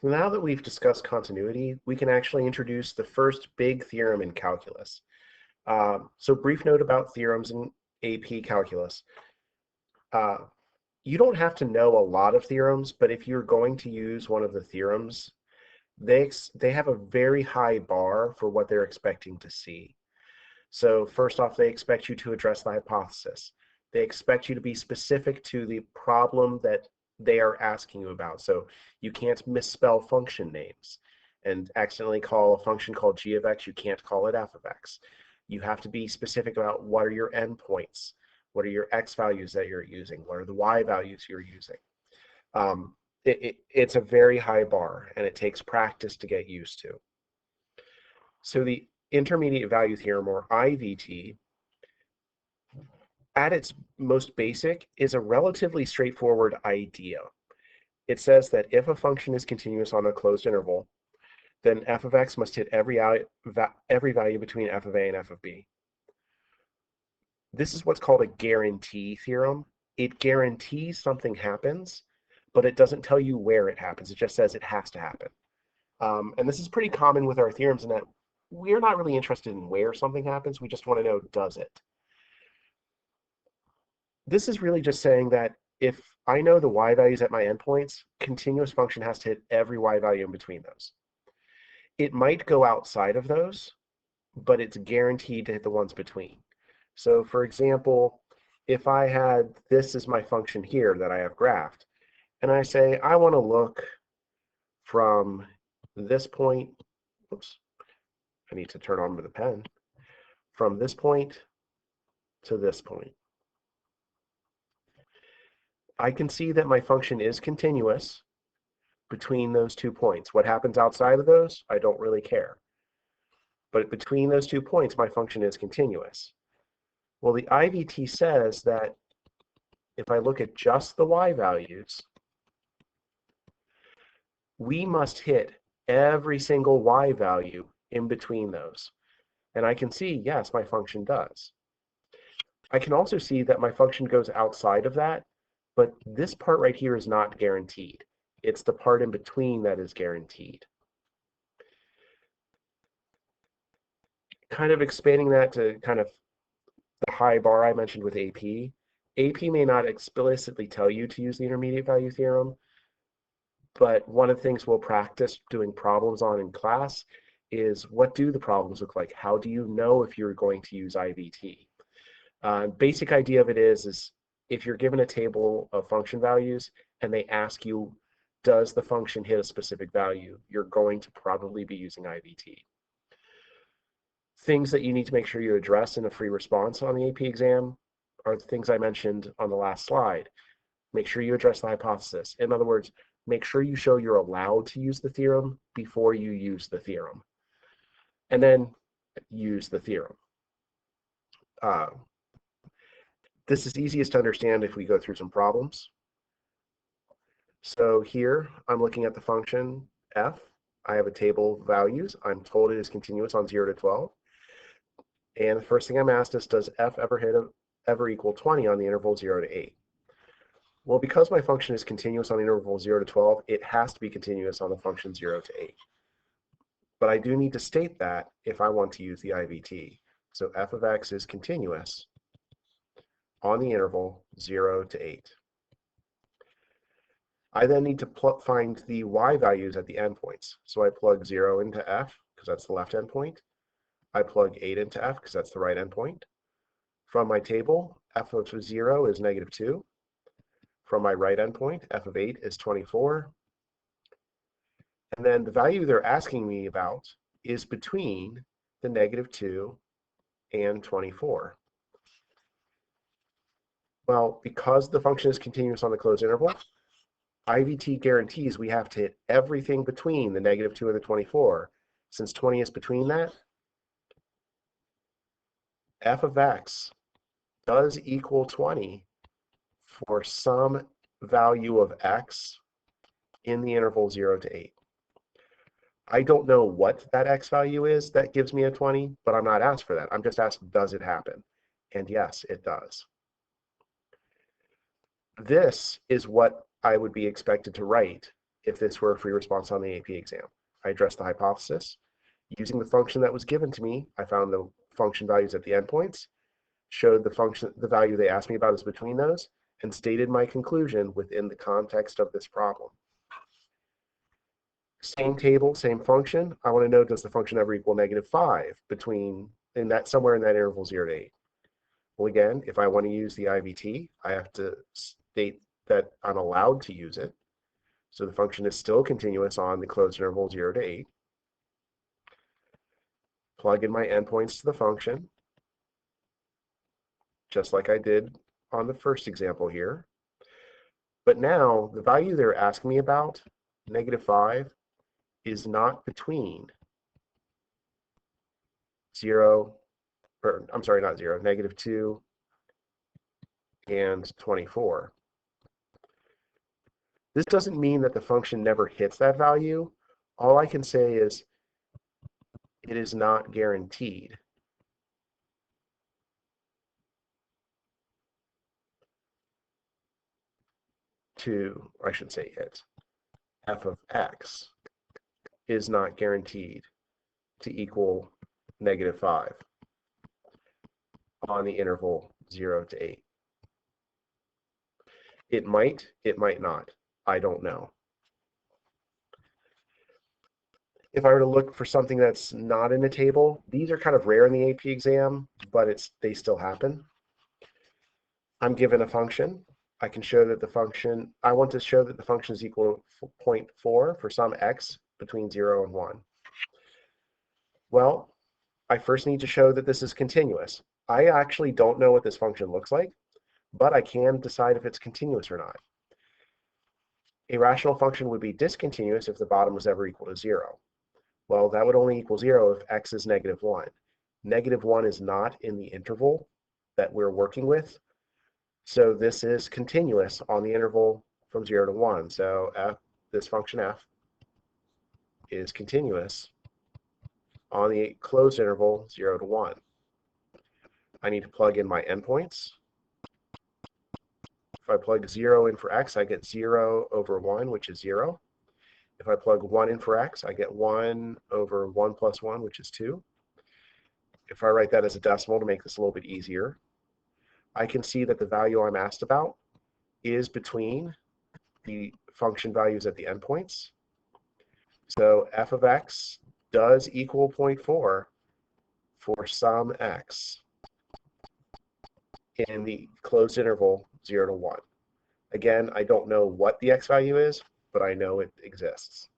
So now that we've discussed continuity, we can actually introduce the first big theorem in calculus. So brief note about theorems in AP calculus. Uh, you don't have to know a lot of theorems, but if you're going to use one of the theorems, they have a very high bar for what they're expecting to see. So first off, they expect you to address the hypothesis. They expect you to be specific to the problem that they are asking you about. So you can't misspell function names and accidentally call a function called g of x. You can't call it f of x. You have to be specific about what are your endpoints, what are your x values that you're using, what are the y values you're using. It's a very high bar, and it takes practice to get used to. So the intermediate value theorem, or IVT, at its most basic, is a relatively straightforward idea. It says that if a function is continuous on a closed interval, then f of x must hit every value between f of a and f of b. This is what's called a guarantee theorem. It guarantees something happens, but it doesn't tell you where it happens. It just says it has to happen. And this is pretty common with our theorems in that we're not really interested in where something happens. We just want to know, does it? This is really just saying that if I know the y values at my endpoints, continuous function has to hit every y value in between those. It might go outside of those, but it's guaranteed to hit the ones between. So for example, if I had this as my function here that I have graphed, and I say I want to look from this point, oops, I need to turn on the pen, from this point to this point. I can see that my function is continuous between those 2 points. What happens outside of those, I don't really care. But between those 2 points, my function is continuous. Well, the IVT says that if I look at just the y values, we must hit every single y value in between those. And I can see, yes, my function does. I can also see that my function goes outside of that, but this part right here is not guaranteed. It's the part in between that is guaranteed. Kind of expanding that to kind of the high bar I mentioned with AP. AP may not explicitly tell you to use the intermediate value theorem, but one of the things we'll practice doing problems on in class is, what do the problems look like? How do you know if you're going to use IVT? Basic idea of it is if you're given a table of function values and they ask you, does the function hit a specific value, you're going to probably be using IVT. Things that you need to make sure you address in a free response on the AP exam are the things I mentioned on the last slide. Make sure you address the hypothesis. In other words, make sure you show you're allowed to use the theorem before you use the theorem. And then use the theorem. This is easiest to understand if we go through some problems. So here, I'm looking at the function f. I have a table of values. I'm told it is continuous on 0 to 12. And the first thing I'm asked is, does f ever equal 20 on the interval 0 to 8? Well, because my function is continuous on the interval 0 to 12, it has to be continuous on the function 0 to 8. But I do need to state that if I want to use the IVT. So f of x is continuous on the interval 0 to 8. I then need to find the y values at the endpoints. So I plug 0 into f, because that's the left endpoint. I plug 8 into f, because that's the right endpoint. From my table, f of 0 is -2. From my right endpoint, f of 8 is 24. And then the value they're asking me about is between the -2 and 24. Well, because the function is continuous on the closed interval, IVT guarantees we have to hit everything between the -2 and the 24. Since 20 is between that, f of x does equal 20 for some value of x in the interval 0 to 8. I don't know what that x value is that gives me a 20, but I'm not asked for that. I'm just asked, does it happen? And yes, it does. This is what I would be expected to write if this were a free response on the AP exam. I addressed the hypothesis. Using the function that was given to me, I found the function values at the endpoints, showed the value they asked me about is between those, and stated my conclusion within the context of this problem. Same table, same function. I want to know, does the function ever equal -5 somewhere in that interval 0 to 8? Well, again, if I want to use the IVT, I have to state that I'm allowed to use it. So the function is still continuous on the closed interval 0 to 8. Plug in my endpoints to the function, just like I did on the first example here. But now, the value they're asking me about, -5, is not between 0, or I'm sorry, not 0, -2 and 24. This doesn't mean that the function never hits that value. All I can say is it is not guaranteed to, I should say it, f of x is not guaranteed to equal -5 on the interval 0 to 8. It might not. I don't know. If I were to look for something that's not in a table, these are kind of rare in the AP exam, but they still happen. I'm given a function. I can show that the function, I want to show that the function is equal to 0.4 for some x between 0 and 1. Well, I first need to show that this is continuous. I actually don't know what this function looks like, but I can decide if it's continuous or not. A rational function would be discontinuous if the bottom was ever equal to 0. Well, that would only equal 0 if x is -1. -1 is not in the interval that we're working with, so this is continuous on the interval from 0 to 1. So this function f is continuous on the closed interval 0 to 1. I need to plug in my endpoints. If I plug 0 in for x, I get 0 over 1, which is 0. If I plug 1 in for x, I get 1 over 1 plus 1, which is 2. If I write that as a decimal to make this a little bit easier, I can see that the value I'm asked about is between the function values at the endpoints. So f of x does equal 0.4 for some x in the closed interval 0 to 1. Again, I don't know what the x value is, but I know it exists.